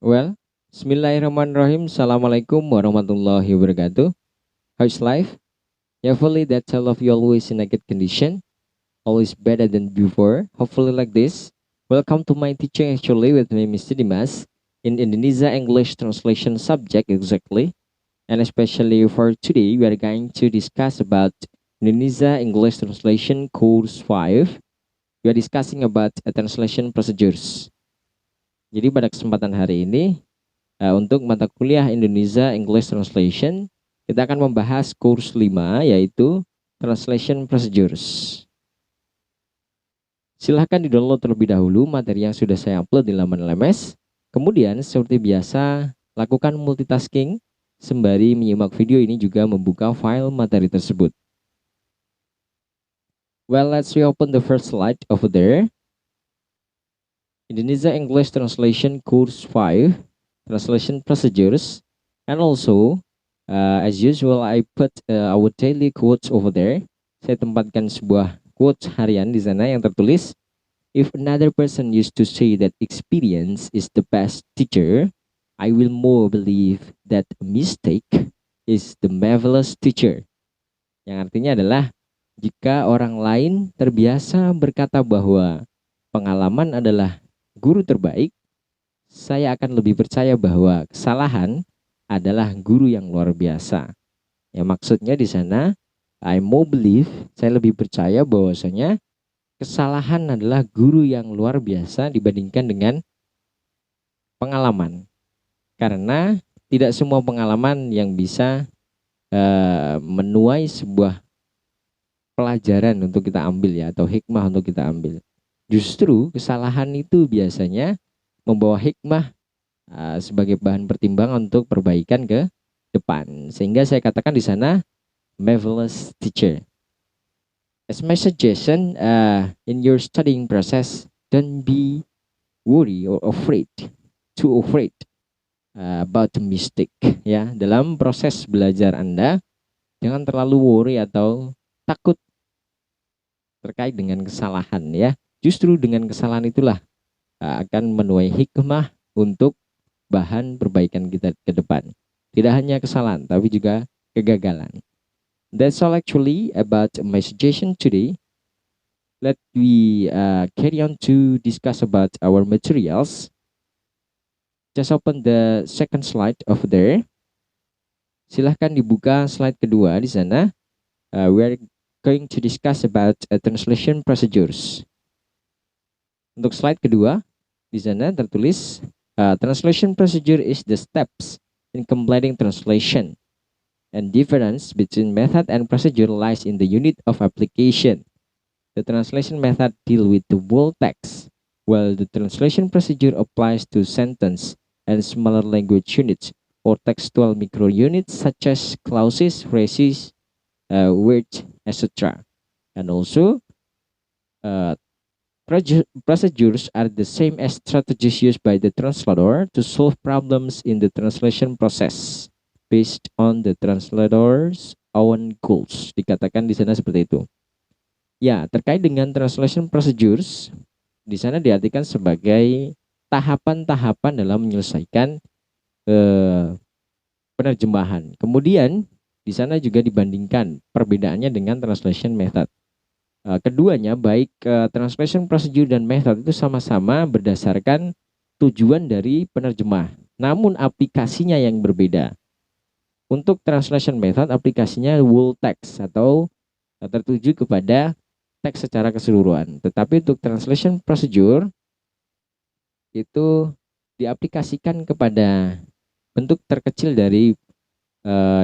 Well, Bismillahirrahmanirrahim. Assalamualaikum warahmatullahi wabarakatuh. How's life? Hopefully that all of you always in a good condition, always better than before. Hopefully like this. Welcome to my teaching actually with me, Mr. Dimas, in Indonesia English translation subject exactly. And especially for today, we are going to discuss about Indonesia English Translation Course 5. We are discussing about translation procedures. Jadi pada kesempatan hari ini, untuk mata kuliah Indonesia English Translation, kita akan membahas course 5 yaitu Translation Procedures. Silahkan di-download terlebih dahulu materi yang sudah saya upload di laman LMS. Kemudian seperti biasa, lakukan multitasking sembari menyimak video ini juga membuka file materi tersebut. Well, let's reopen the first slide over there. Indonesia English Translation Course 5. Translation procedures, and also as usual I put our daily quotes over there. Saya tempatkan sebuah quotes harian di sana yang tertulis, if another person used to say that experience is the best teacher, I will more believe that a mistake is the marvelous teacher. Yang artinya adalah, jika orang lain terbiasa berkata bahwa pengalaman adalah guru terbaik, saya akan lebih percaya bahwa kesalahan adalah guru yang luar biasa. Ya, maksudnya di sana, I more believe, saya lebih percaya bahwasanya kesalahan adalah guru yang luar biasa dibandingkan dengan pengalaman. Karena tidak semua pengalaman yang bisa menuai sebuah pelajaran untuk kita ambil ya, atau hikmah untuk kita ambil. Justru kesalahan itu biasanya membawa hikmah sebagai bahan pertimbangan untuk perbaikan ke depan. Sehingga saya katakan di sana marvelous teacher. As my suggestion, in your studying process, don't be worried or too afraid about the mistake. Ya, dalam proses belajar Anda, jangan terlalu worry atau takut terkait dengan kesalahan ya. Justru dengan kesalahan itulah akan menuai hikmah untuk bahan perbaikan kita ke depan. Tidak hanya kesalahan, tapi juga kegagalan. That's all actually about my suggestion today. Let we carry on to discuss about our materials. Just open the second slide over there. Silahkan dibuka slide kedua di sana. We are going to discuss about translation procedures. Untuk slide kedua, di sana tertulis, translation procedure is the steps in completing translation. And difference between method and procedure lies in the unit of application. The translation method deal with the whole text, while the translation procedure applies to sentence and smaller language units or textual micro units such as clauses, phrases, words, etc. And also, procedures are the same as strategies used by the translator to solve problems in the translation process based on the translator's own goals. Dikatakan di sana seperti itu. Ya, terkait dengan translation procedures, di sana diartikan sebagai tahapan-tahapan dalam menyelesaikan penerjemahan. Kemudian di sana juga dibandingkan perbedaannya dengan translation method. Keduanya baik translation procedure dan method itu sama-sama berdasarkan tujuan dari penerjemah, namun aplikasinya yang berbeda. Untuk translation method aplikasinya whole text atau tertuju kepada teks secara keseluruhan. Tetapi untuk translation procedure itu diaplikasikan kepada bentuk terkecil dari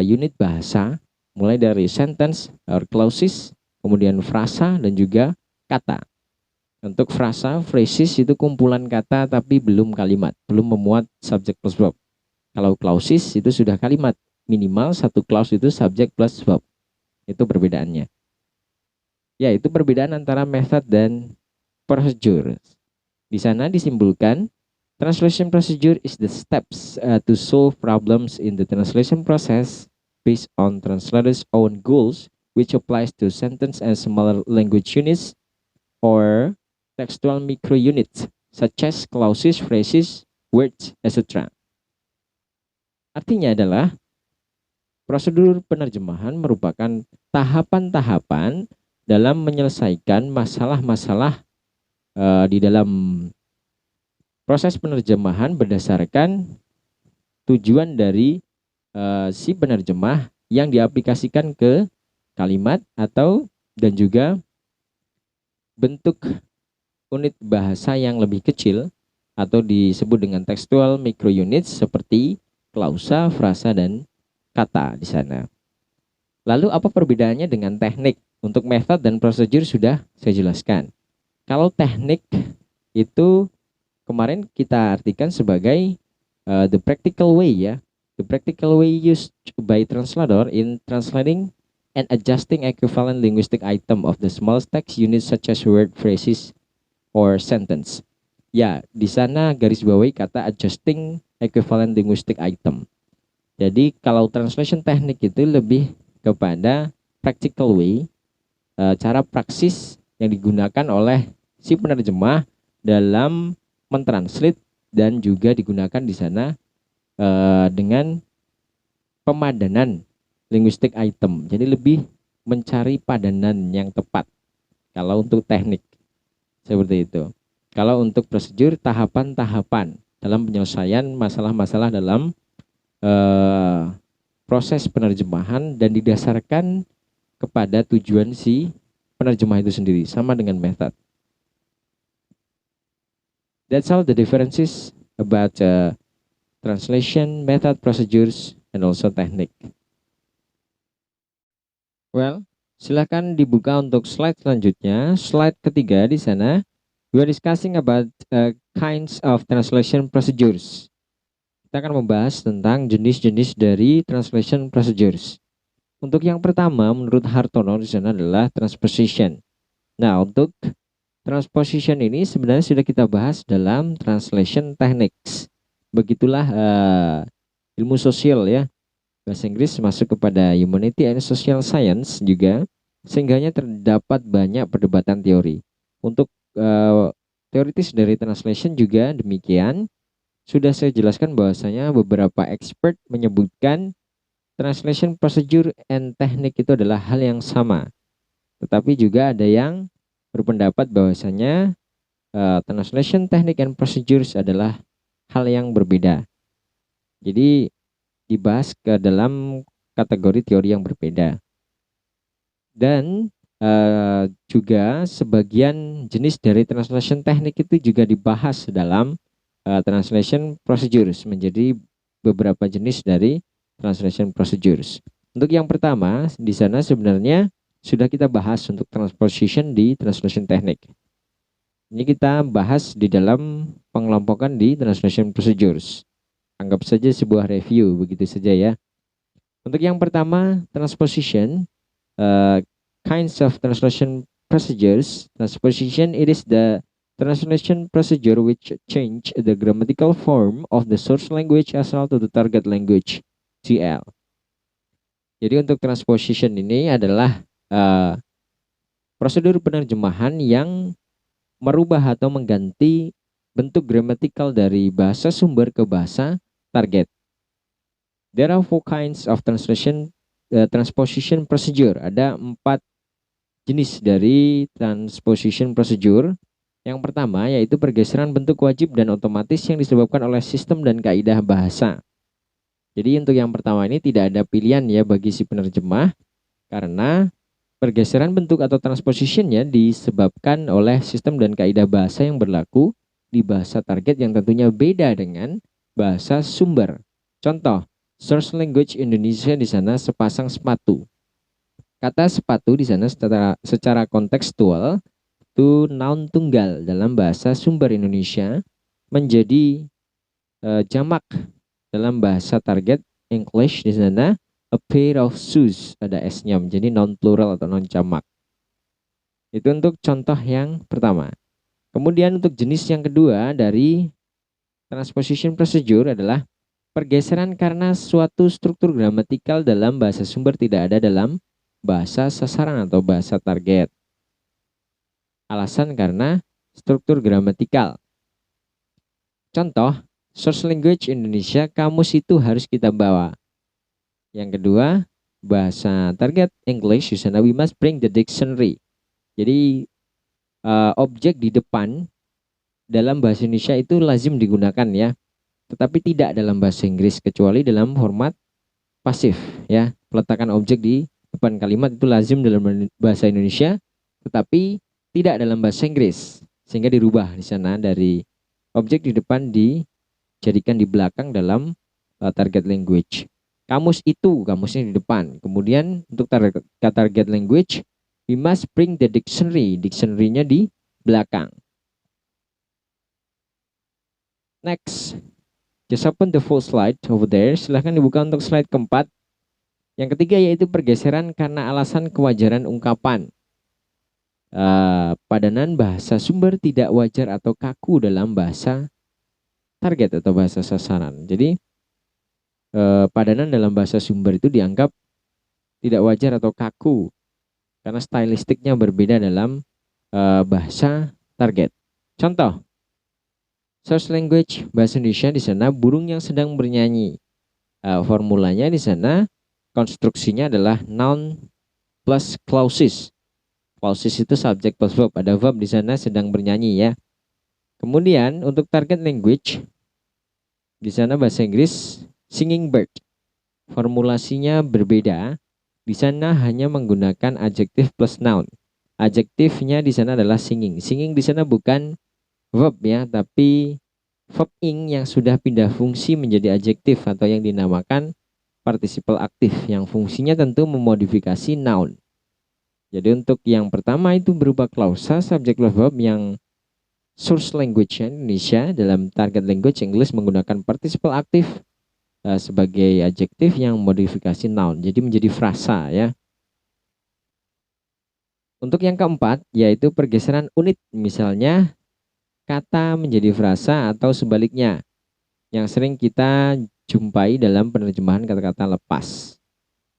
unit bahasa, mulai dari sentence or clauses, kemudian frasa dan juga kata. Untuk frasa, phrases itu kumpulan kata tapi belum kalimat, belum memuat subjek plus verb. Kalau clauses itu sudah kalimat, minimal satu clause itu subjek plus verb. Itu perbedaannya. Ya, itu perbedaan antara method dan procedure. Di sana disimpulkan, translation procedure is the steps to solve problems in the translation process based on translator's own goals, which applies to sentence and smaller language units or textual micro units such as clauses, phrases, words, etc. Artinya adalah prosedur penerjemahan merupakan tahapan-tahapan dalam menyelesaikan masalah-masalah di dalam proses penerjemahan berdasarkan tujuan dari si penerjemah yang diaplikasikan ke kalimat atau dan juga bentuk unit bahasa yang lebih kecil atau disebut dengan textual microunits seperti klausa, frasa, dan kata di sana. Lalu apa perbedaannya dengan teknik? Untuk method dan prosedur sudah saya jelaskan. Kalau teknik itu kemarin kita artikan sebagai the practical way ya. The practical way used by translator in translating and adjusting equivalent linguistic item of the small text units such as word, phrases, or sentence. Ya, di sana garis bawahi kata adjusting equivalent linguistic item. Jadi kalau translation teknik itu lebih kepada practical way, cara praksis yang digunakan oleh si penerjemah dalam mentranslate dan juga digunakan di sana dengan pemadanan linguistic item. Jadi lebih mencari padanan yang tepat kalau untuk teknik seperti itu. Kalau untuk prosedur, tahapan-tahapan dalam penyelesaian masalah-masalah dalam proses penerjemahan dan didasarkan kepada tujuan si penerjemah itu sendiri, sama dengan method. That's all the differences about translation, method, procedures, and also technique. Well, silakan dibuka untuk slide selanjutnya. Slide ketiga di sana, we are discussing about kinds of translation procedures. Kita akan membahas tentang jenis-jenis dari translation procedures. Untuk yang pertama, menurut Hartono di sana adalah transposition. Nah, untuk transposition ini sebenarnya sudah kita bahas dalam translation techniques. Begitulah ilmu sosial ya. Bahasa Inggris masuk kepada humanity and social science juga, sehingganya terdapat banyak perdebatan teori. Untuk teoritis dari translation juga demikian. Sudah saya jelaskan bahwasanya beberapa expert menyebutkan translation procedure and teknik itu adalah hal yang sama. Tetapi juga ada yang berpendapat bahwasanya translation technique and procedures adalah hal yang berbeda. Jadi dibahas ke dalam kategori teori yang berbeda. Dan juga sebagian jenis dari translation teknik itu juga dibahas dalam translation procedures, menjadi beberapa jenis dari translation procedures. Untuk yang pertama, di sana sebenarnya sudah kita bahas untuk transposition di translation teknik. Ini kita bahas di dalam pengelompokan di translation procedures. Anggap saja sebuah review, begitu saja ya. Untuk yang pertama, transposition, kinds of translation procedures. Transposition, it is the translation procedure which change the grammatical form of the source language asal to the target language, TL. Jadi untuk transposition ini adalah prosedur penerjemahan yang merubah atau mengganti bentuk gramatikal dari bahasa sumber ke bahasa target. There are 4 kinds of transposition procedure. Ada 4 jenis dari transposition procedure. Yang pertama yaitu pergeseran bentuk wajib dan otomatis yang disebabkan oleh sistem dan kaidah bahasa. Jadi untuk yang pertama ini tidak ada pilihan ya bagi si penerjemah, karena pergeseran bentuk atau transpositionnya disebabkan oleh sistem dan kaidah bahasa yang berlaku di bahasa target yang tentunya beda dengan bahasa sumber. Contoh, source language Indonesia di sana sepasang sepatu. Kata sepatu di sana secara kontekstual itu noun tunggal dalam bahasa sumber Indonesia, menjadi jamak dalam bahasa target English di sana a pair of shoes, ada s-nya, menjadi noun plural atau noun jamak. Itu untuk contoh yang pertama. Kemudian untuk jenis yang kedua dari transposition procedure adalah pergeseran karena suatu struktur gramatikal dalam bahasa sumber tidak ada dalam bahasa sasaran atau bahasa target. Alasan karena struktur gramatikal. Contoh, source language Indonesia, kamus itu harus kita bawa. Yang kedua, bahasa target English, di sana we must bring the dictionary. Jadi objek di depan dalam bahasa Indonesia itu lazim digunakan ya, tetapi tidak dalam bahasa Inggris kecuali dalam format pasif ya. Peletakan objek di depan kalimat itu lazim dalam bahasa Indonesia, tetapi tidak dalam bahasa Inggris, sehingga dirubah di sana dari objek di depan dijadikan di belakang dalam target language. Kamus itu, kamusnya di depan. Kemudian untuk target language, we must bring the dictionary. Dictionary-nya di belakang. Next, just open the full slide over there. Silahkan dibuka untuk slide keempat. Yang ketiga yaitu pergeseran karena alasan kewajaran ungkapan. Padanan bahasa sumber tidak wajar atau kaku dalam bahasa target atau bahasa sasaran. Jadi padanan dalam bahasa sumber itu dianggap tidak wajar atau kaku karena stylistiknya berbeda dalam bahasa target. Contoh, source language bahasa Indonesia di sana burung yang sedang bernyanyi. Formulanya di sana konstruksinya adalah noun plus clauses. Clauses itu subject plus verb. Ada verb di sana sedang bernyanyi ya. Kemudian untuk target language di sana bahasa Inggris singing bird. Formulasinya berbeda. Di sana hanya menggunakan adjective plus noun. Adjektifnya di sana adalah singing. Singing di sana bukan verb ya, tapi verb ing yang sudah pindah fungsi menjadi adjektif atau yang dinamakan participle aktif yang fungsinya tentu memodifikasi noun. Jadi untuk yang pertama itu berupa klausa subject plus verb yang source language Indonesia dalam target language English menggunakan participle aktif sebagai adjektif yang modifikasi noun. Jadi menjadi frasa ya. Untuk yang keempat yaitu pergeseran unit, misalnya kata menjadi frasa atau sebaliknya, yang sering kita jumpai dalam penerjemahan kata-kata lepas.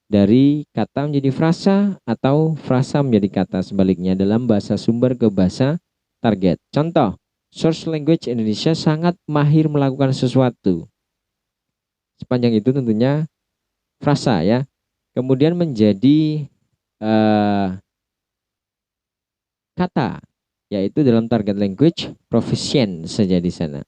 Dari kata menjadi frasa atau frasa menjadi kata, sebaliknya dalam bahasa sumber ke bahasa target. Contoh, source language Indonesia sangat mahir melakukan sesuatu. Sepanjang itu tentunya frasa ya. Kemudian menjadi kata, yaitu dalam target language proficient saja di sana.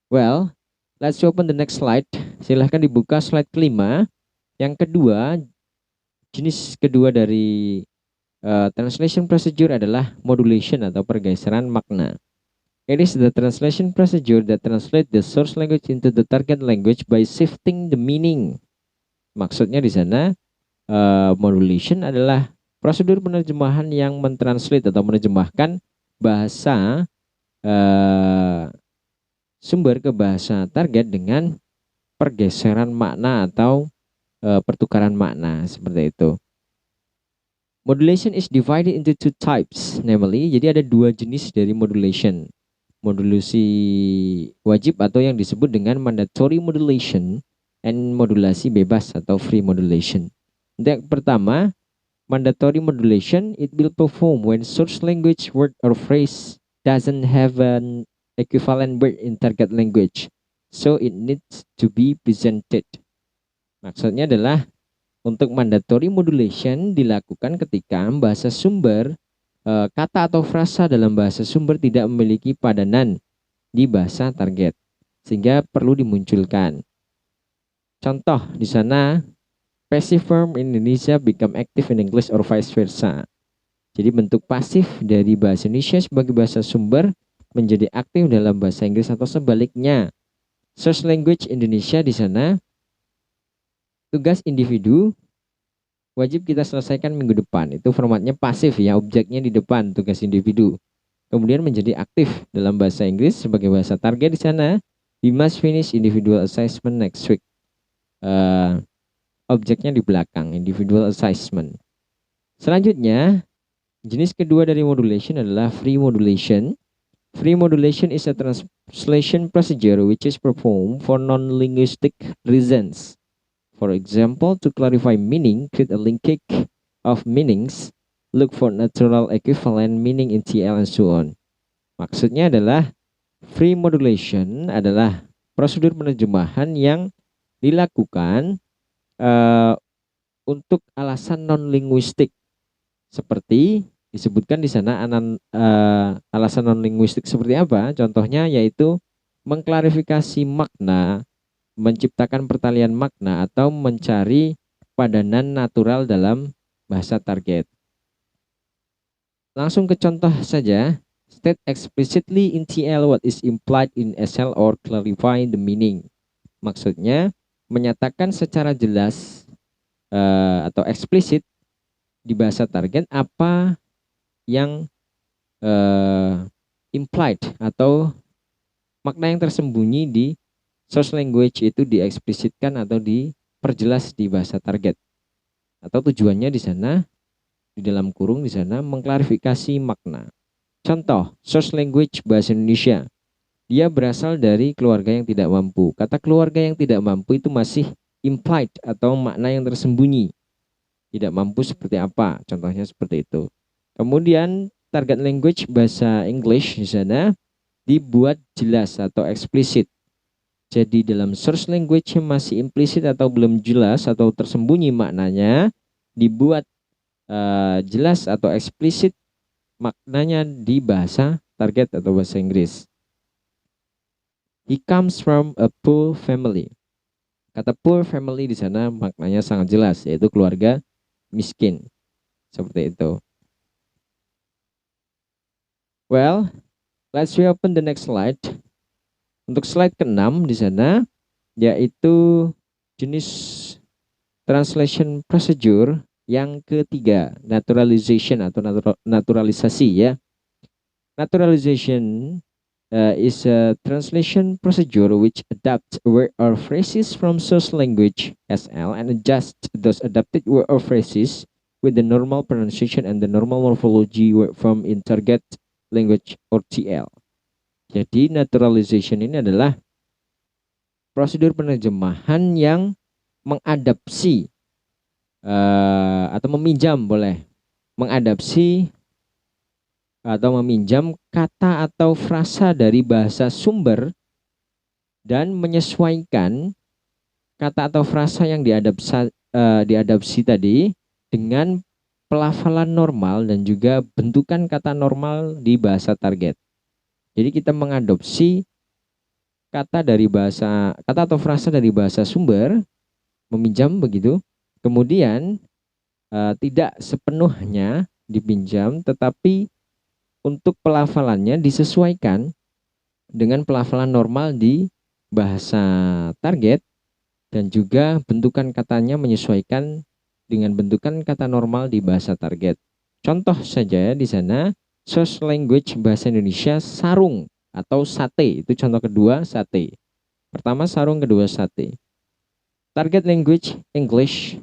Well, let's open the next slide. Silahkan dibuka slide kelima. Yang kedua, jenis kedua dari translation procedure adalah modulation atau pergeseran makna. It is the translation procedure that translate the source language into the target language by shifting the meaning. Maksudnya di sana modulation adalah prosedur penerjemahan yang mentranslate atau menerjemahkan bahasa sumber ke bahasa target dengan pergeseran makna atau pertukaran makna seperti itu. Modulation is divided into two types, namely, jadi ada dua jenis dari modulation. Modulasi wajib atau yang disebut dengan mandatory modulation and modulasi bebas atau free modulation. Yang pertama, mandatory modulation, it will perform when source language word or phrase doesn't have an equivalent word in target language, so it needs to be presented. Maksudnya adalah untuk mandatory modulation dilakukan ketika bahasa sumber kata atau frasa dalam bahasa sumber tidak memiliki padanan di bahasa target, sehingga perlu dimunculkan. Contoh di sana, passive form in Indonesia become active in English or vice versa. Jadi bentuk pasif dari bahasa Indonesia sebagai bahasa sumber menjadi aktif dalam bahasa Inggris atau sebaliknya. Source language Indonesia di sana, tugas individu wajib kita selesaikan minggu depan. Itu formatnya pasif ya, objeknya di depan, tugas individu. Kemudian menjadi aktif dalam bahasa Inggris sebagai bahasa target di sana, we must finish individual assessment next week. Objeknya di belakang, individual assessment. Selanjutnya, jenis kedua dari modulation adalah free modulation. Free modulation is a translation procedure which is performed for non-linguistic reasons. For example, to clarify meaning, create a linkage of meanings, look for natural equivalent meaning in TL and so on. Maksudnya adalah Free modulation adalah prosedur penerjemahan yang dilakukan untuk alasan non-linguistik, seperti disebutkan di sana. Alasan non-linguistik seperti apa? Contohnya yaitu mengklarifikasi makna, menciptakan pertalian makna, atau mencari padanan natural dalam bahasa target. Langsung ke contoh saja. State explicitly in TL what is implied in SL or clarify the meaning. Maksudnya menyatakan secara jelas atau eksplisit di bahasa target apa yang implied atau makna yang tersembunyi di source language itu dieksplisitkan atau diperjelas di bahasa target. Atau tujuannya di sana, di dalam kurung di sana, mengklarifikasi makna. Contoh, source language bahasa Indonesia. Dia berasal dari keluarga yang tidak mampu. Kata keluarga yang tidak mampu itu masih implied atau makna yang tersembunyi. Tidak mampu seperti apa? Contohnya seperti itu. Kemudian target language bahasa English di sana dibuat jelas atau eksplisit. Jadi dalam source language yang masih implisit atau belum jelas atau tersembunyi maknanya, dibuat jelas atau eksplisit maknanya di bahasa target atau bahasa Inggris. He comes from a poor family. Kata poor family di sana maknanya sangat jelas, yaitu keluarga miskin. Seperti itu. Well, let's reopen the next slide. Untuk slide ke-6 di sana, yaitu jenis translation procedure yang ketiga, naturalization atau naturalisasi ya. Naturalization is a translation procedure which adapts word or phrases from source language SL and adjusts those adapted word or phrases with the normal pronunciation and the normal morphology word from in target language or TL. Jadi naturalization ini adalah prosedur penerjemahan yang mengadapsi atau meminjam, boleh mengadapsi atau meminjam kata atau frasa dari bahasa sumber dan menyesuaikan kata atau frasa yang diadapsi tadi dengan pelafalan normal dan juga bentukan kata normal di bahasa target. Jadi kita mengadopsi kata atau frasa dari bahasa sumber, meminjam begitu. Kemudian tidak sepenuhnya dipinjam, tetapi untuk pelafalannya disesuaikan dengan pelafalan normal di bahasa target, dan juga bentukan katanya menyesuaikan dengan bentukan kata normal di bahasa target. Contoh saja di sana, source language bahasa Indonesia sarung atau sate. Itu contoh kedua, sate. Pertama sarung, kedua sate. Target language English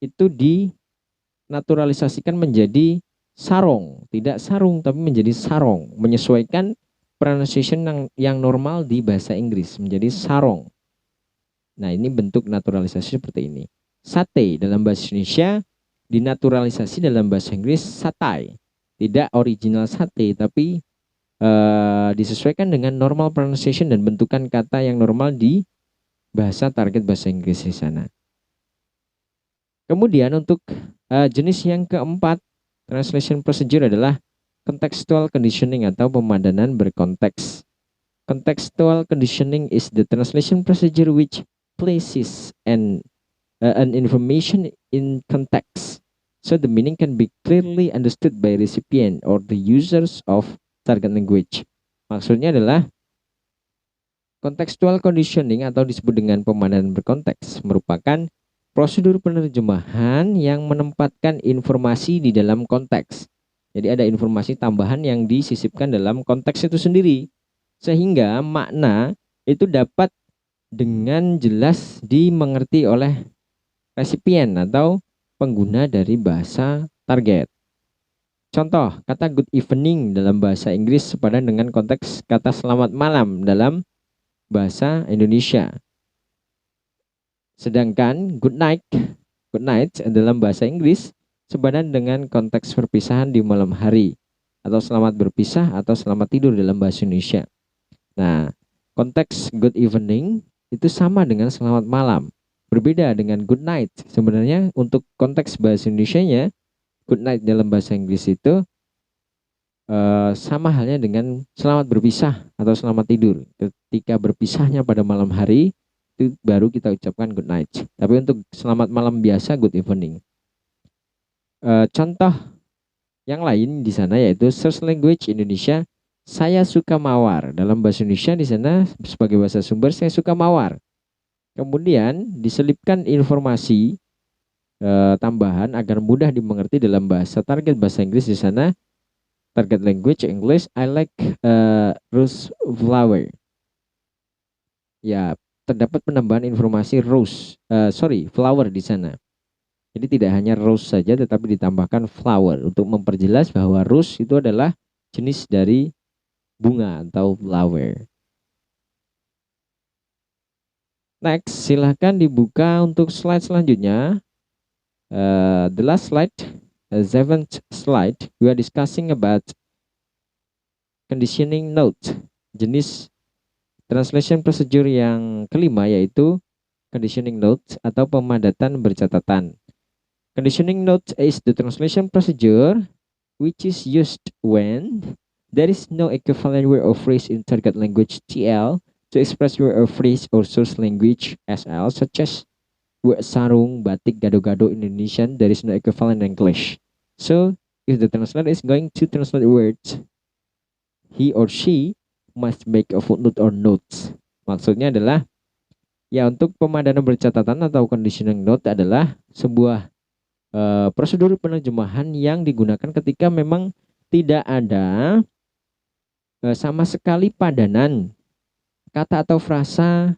itu dinaturalisasikan menjadi sarong, tidak sarung tapi menjadi sarong, menyesuaikan pronunciation yang normal di bahasa Inggris menjadi sarong. Nah, ini bentuk naturalisasi seperti ini. Sate dalam bahasa Indonesia dinaturalisasi dalam bahasa Inggris satai. Tidak original sate, tapi disesuaikan dengan normal pronunciation dan bentukan kata yang normal di bahasa target bahasa Inggris di sana. Kemudian untuk jenis yang keempat, translation procedure adalah contextual conditioning atau pemadanan berkonteks. Contextual conditioning is the translation procedure which places an information in context, so the meaning can be clearly understood by recipient or the users of target language. Maksudnya adalah contextual conditioning atau disebut dengan pemadanan berkonteks merupakan prosedur penerjemahan yang menempatkan informasi di dalam konteks. Jadi ada informasi tambahan yang disisipkan dalam konteks itu sendiri, sehingga makna itu dapat dengan jelas dimengerti oleh resipien atau pengguna dari bahasa target. Contoh, kata good evening dalam bahasa Inggris sepadan dengan konteks kata selamat malam dalam bahasa Indonesia. Sedangkan good night dalam bahasa Inggris sepadan dengan konteks perpisahan di malam hari. atau selamat berpisah atau selamat tidur dalam bahasa Indonesia. Nah, konteks good evening itu sama dengan selamat malam. Berbeda dengan good night. Sebenarnya untuk konteks bahasa Indonesianya, good night dalam bahasa Inggris itu sama halnya dengan selamat berpisah atau selamat tidur. Ketika berpisahnya pada malam hari, itu baru kita ucapkan good night. Tapi untuk selamat malam biasa, good evening. Contoh yang lain di sana yaitu search language Indonesia, saya suka mawar. Dalam bahasa Indonesia di sana sebagai bahasa sumber, saya suka mawar. Kemudian diselipkan informasi tambahan agar mudah dimengerti dalam bahasa target bahasa Inggris di sana. Target language English, I like rose flower. Ya, terdapat penambahan informasi flower di sana. Jadi tidak hanya rose saja tetapi ditambahkan flower untuk memperjelas bahwa rose itu adalah jenis dari bunga atau flower. Next, silahkan dibuka untuk slide selanjutnya. The last slide, the seventh slide, we are discussing about conditioning note. Jenis translation procedure yang kelima yaitu conditioning note atau pemadatan bercatatan. Conditioning note is the translation procedure which is used when there is no equivalent word or phrase in target language TL to express word or phrase or source language SL, such as word sarung, batik, gado-gado in Indonesian. There is no equivalent in English. So if the translator is going to translate words, he or she must make a footnote or notes. Maksudnya adalah ya untuk pemadanan bercatatan atau conditioning note adalah sebuah prosedur penerjemahan yang digunakan ketika memang tidak ada sama sekali padanan kata atau frasa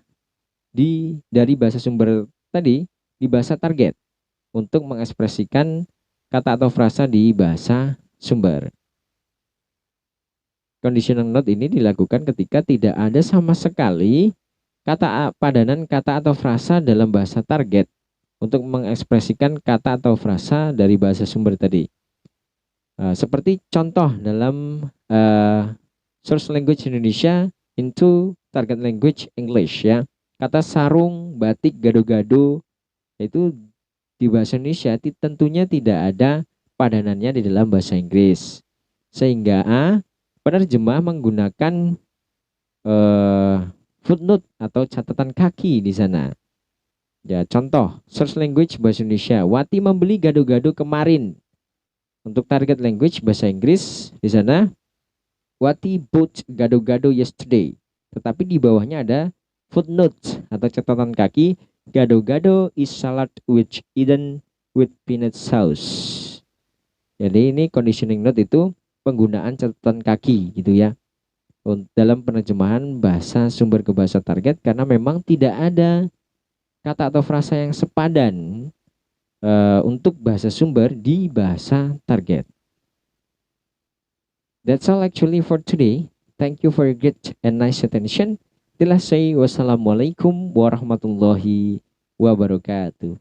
dari bahasa sumber tadi di bahasa target untuk mengekspresikan kata atau frasa di bahasa sumber. Conditional note ini dilakukan ketika tidak ada sama sekali padanan kata atau frasa dalam bahasa target untuk mengekspresikan kata atau frasa dari bahasa sumber tadi. Seperti contoh dalam source language Indonesia into target language English ya. Kata sarung, batik, gado-gado itu di bahasa Indonesia tentunya tidak ada padanannya di dalam bahasa Inggris. Sehingga penerjemah menggunakan footnote atau catatan kaki di sana. Ya, contoh source language bahasa Indonesia, Wati membeli gado-gado kemarin. Untuk target language bahasa Inggris di sana, Wati bought gado-gado yesterday. Tetapi di bawahnya ada footnote atau catatan kaki, gado-gado is salad which eaten with peanut sauce. Jadi ini conditioning note itu penggunaan catatan kaki gitu ya. Dalam penerjemahan bahasa sumber ke bahasa target karena memang tidak ada kata atau frasa yang sepadan untuk bahasa sumber di bahasa target. That's all actually for today. Thank you for your great and nice attention. Till I say wassalamualaikum warahmatullahi wabarakatuh.